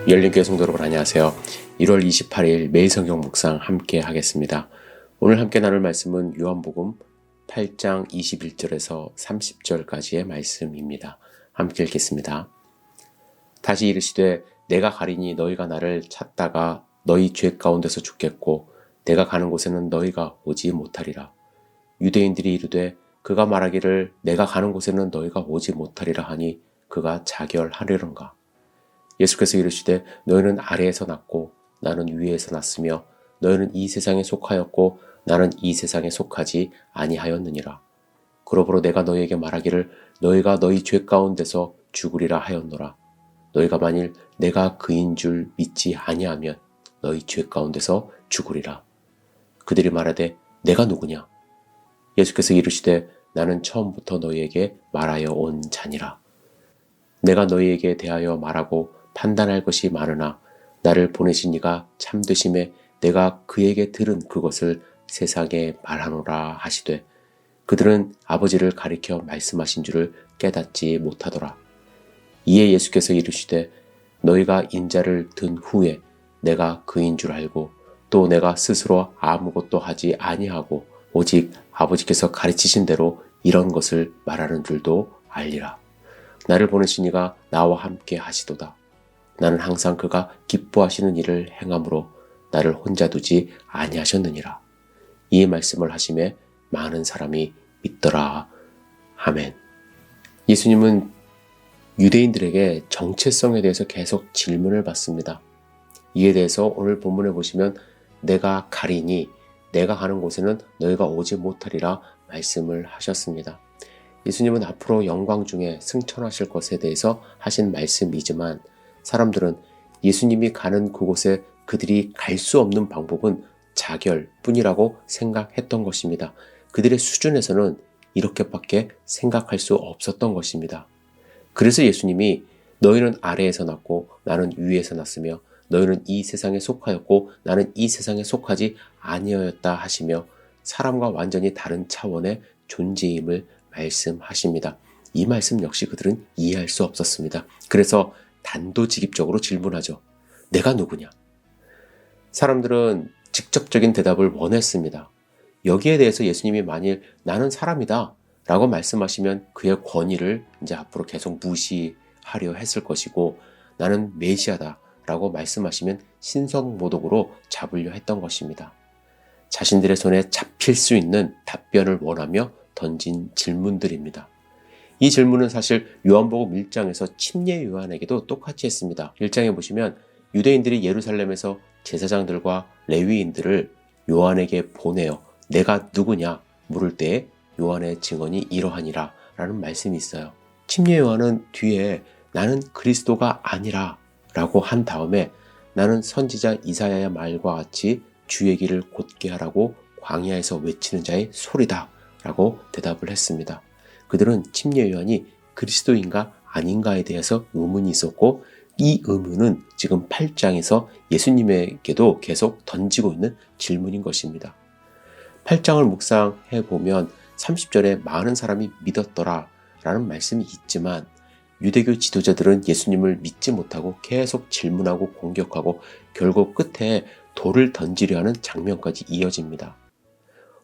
열린교회 성도 여러분 안녕하세요. 1월 28일 매일 성경 묵상 함께 하겠습니다. 오늘 함께 나눌 말씀은 요한복음 8장 21절에서 30절까지의 말씀입니다. 함께 읽겠습니다. 다시 이르시되 내가 가리니 너희가 나를 찾다가 너희 죄 가운데서 죽겠고 내가 가는 곳에는 너희가 오지 못하리라. 유대인들이 이르되 그가 말하기를 내가 가는 곳에는 너희가 오지 못하리라 하니 그가 자결하려는가. 예수께서 이르시되 너희는 아래에서 났고 나는 위에서 났으며 너희는 이 세상에 속하였고 나는 이 세상에 속하지 아니하였느니라. 그러므로 내가 너희에게 말하기를 너희가 너희 죄 가운데서 죽으리라 하였노라. 너희가 만일 내가 그인 줄 믿지 아니하면 너희 죄 가운데서 죽으리라. 그들이 말하되 내가 누구냐? 예수께서 이르시되 나는 처음부터 너희에게 말하여 온 자니라. 내가 너희에게 대하여 말하고 판단할 것이 많으나 나를 보내신 이가 참되심에 내가 그에게 들은 그것을 세상에 말하노라 하시되 그들은 아버지를 가리켜 말씀하신 줄을 깨닫지 못하더라. 이에 예수께서 이르시되 너희가 인자를 든 후에 내가 그인 줄 알고 또 내가 스스로 아무것도 하지 아니하고 오직 아버지께서 가르치신 대로 이런 것을 말하는 줄도 알리라. 나를 보내신 이가 나와 함께 하시도다. 나는 항상 그가 기뻐하시는 일을 행함으로 나를 혼자 두지 아니하셨느니라. 이 말씀을 하심에 많은 사람이 믿더라. 아멘. 예수님은 유대인들에게 정체성에 대해서 계속 질문을 받습니다. 이에 대해서 오늘 본문에 보시면 내가 가리니 내가 가는 곳에는 너희가 오지 못하리라 말씀을 하셨습니다. 예수님은 앞으로 영광 중에 승천하실 것에 대해서 하신 말씀이지만 사람들은 예수님이 가는 그곳에 그들이 갈 수 없는 방법은 자결뿐이라고 생각했던 것입니다. 그들의 수준에서는 이렇게밖에 생각할 수 없었던 것입니다. 그래서 예수님이 너희는 아래에서 났고 나는 위에서 났으며 너희는 이 세상에 속하였고 나는 이 세상에 속하지 아니하였다 하시며 사람과 완전히 다른 차원의 존재임을 말씀하십니다. 이 말씀 역시 그들은 이해할 수 없었습니다. 그래서 단도직입적으로 질문하죠. 내가 누구냐? 사람들은 직접적인 대답을 원했습니다. 여기에 대해서 예수님이 만일 나는 사람이다 라고 말씀하시면 그의 권위를 이제 앞으로 계속 무시하려 했을 것이고 나는 메시아다 라고 말씀하시면 신성모독으로 잡으려 했던 것입니다. 자신들의 손에 잡힐 수 있는 답변을 원하며 던진 질문들입니다. 이 질문은 사실 요한복음 1장에서 침례 요한에게도 똑같이 했습니다. 1장에 보시면 유대인들이 예루살렘에서 제사장들과 레위인들을 요한에게 보내어 내가 누구냐 물을 때에 요한의 증언이 이러하니라 라는 말씀이 있어요. 침례 요한은 뒤에 나는 그리스도가 아니라 라고 한 다음에 나는 선지자 이사야의 말과 같이 주의 길을 곧게 하라고 광야에서 외치는 자의 소리다 라고 대답을 했습니다. 그들은 침례 요한이 그리스도인가 아닌가에 대해서 의문이 있었고 이 의문은 지금 8장에서 예수님에게도 계속 던지고 있는 질문인 것입니다. 8장을 묵상해 보면 30절에 많은 사람이 믿었더라 라는 말씀이 있지만 유대교 지도자들은 예수님을 믿지 못하고 계속 질문하고 공격하고 결국 끝에 돌을 던지려 하는 장면까지 이어집니다.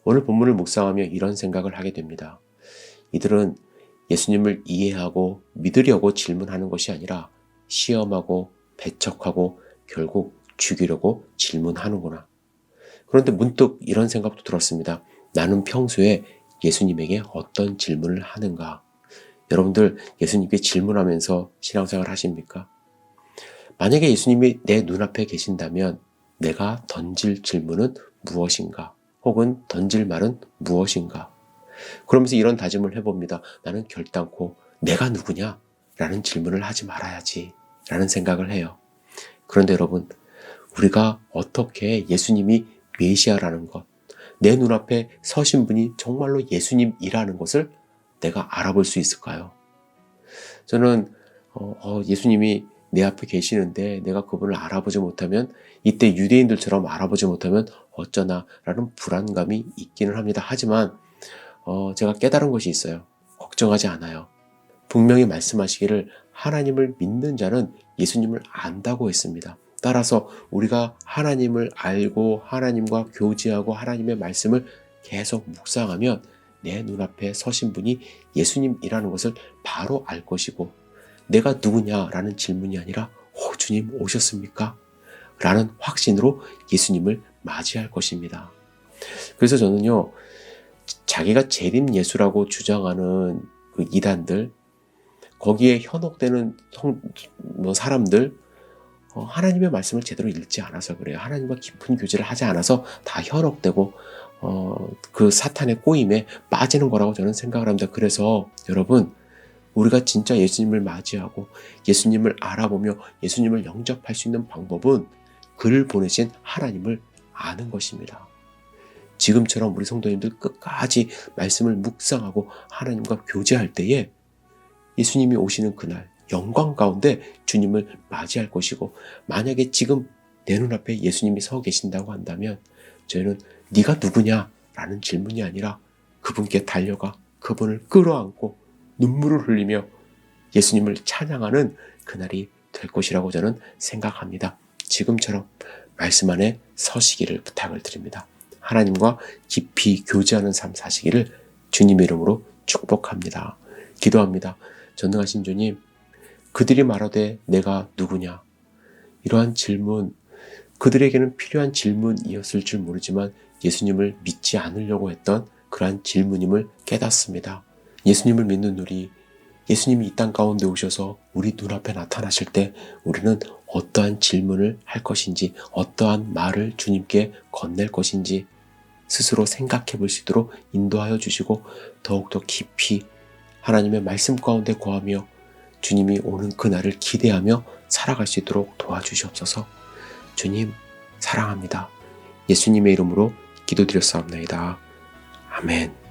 오늘 본문을 묵상하며 이런 생각을 하게 됩니다. 이들은 예수님을 이해하고 믿으려고 질문하는 것이 아니라 시험하고 배척하고 결국 죽이려고 질문하는구나. 그런데 문득 이런 생각도 들었습니다. 나는 평소에 예수님에게 어떤 질문을 하는가? 여러분들 예수님께 질문하면서 신앙생활 하십니까? 만약에 예수님이 내 눈앞에 계신다면 내가 던질 질문은 무엇인가? 혹은 던질 말은 무엇인가? 그러면서 이런 다짐을 해봅니다. 나는 결단코 내가 누구냐? 라는 질문을 하지 말아야지 라는 생각을 해요. 그런데 여러분 우리가 어떻게 예수님이 메시아라는 것, 내 눈앞에 서신 분이 정말로 예수님이라는 것을 내가 알아볼 수 있을까요? 저는 예수님이 내 앞에 계시는데 내가 그분을 알아보지 못하면 이때 유대인들처럼 알아보지 못하면 어쩌나 라는 불안감이 있기는 합니다. 하지만 제가 깨달은 것이 있어요. 걱정하지 않아요. 분명히 말씀하시기를 하나님을 믿는 자는 예수님을 안다고 했습니다. 따라서 우리가 하나님을 알고 하나님과 교제하고 하나님의 말씀을 계속 묵상하면 내 눈앞에 서신 분이 예수님이라는 것을 바로 알 것이고, 내가 누구냐라는 질문이 아니라 주님 오셨습니까? 라는 확신으로 예수님을 맞이할 것입니다. 그래서 저는요, 자기가 재림 예수라고 주장하는 그 이단들, 거기에 현혹되는 사람들, 하나님의 말씀을 제대로 읽지 않아서 그래요. 하나님과 깊은 교제를 하지 않아서 다 현혹되고 그 사탄의 꼬임에 빠지는 거라고 저는 생각을 합니다. 그래서 여러분, 우리가 진짜 예수님을 맞이하고 예수님을 알아보며 예수님을 영접할 수 있는 방법은 그를 보내신 하나님을 아는 것입니다. 지금처럼 우리 성도님들 끝까지 말씀을 묵상하고 하나님과 교제할 때에 예수님이 오시는 그날 영광 가운데 주님을 맞이할 것이고, 만약에 지금 내 눈앞에 예수님이 서 계신다고 한다면 저희는 네가 누구냐라는 질문이 아니라 그분께 달려가 그분을 끌어안고 눈물을 흘리며 예수님을 찬양하는 그날이 될 것이라고 저는 생각합니다. 지금처럼 말씀 안에 서시기를 부탁을 드립니다. 하나님과 깊이 교제하는 삶 사시기를 주님의 이름으로 축복합니다. 기도합니다. 전능하신 주님, 그들이 말하되 내가 누구냐? 이러한 질문, 그들에게는 필요한 질문이었을 줄 모르지만 예수님을 믿지 않으려고 했던 그러한 질문임을 깨닫습니다. 예수님을 믿는 우리, 예수님이 이 땅 가운데 오셔서 우리 눈앞에 나타나실 때 우리는 어떠한 질문을 할 것인지, 어떠한 말을 주님께 건넬 것인지 스스로 생각해 볼 수 있도록 인도하여 주시고, 더욱더 깊이 하나님의 말씀 가운데 거하며 주님이 오는 그날을 기대하며 살아갈 수 있도록 도와주시옵소서. 주님 사랑합니다. 예수님의 이름으로 기도드렸사옵나이다. 아멘.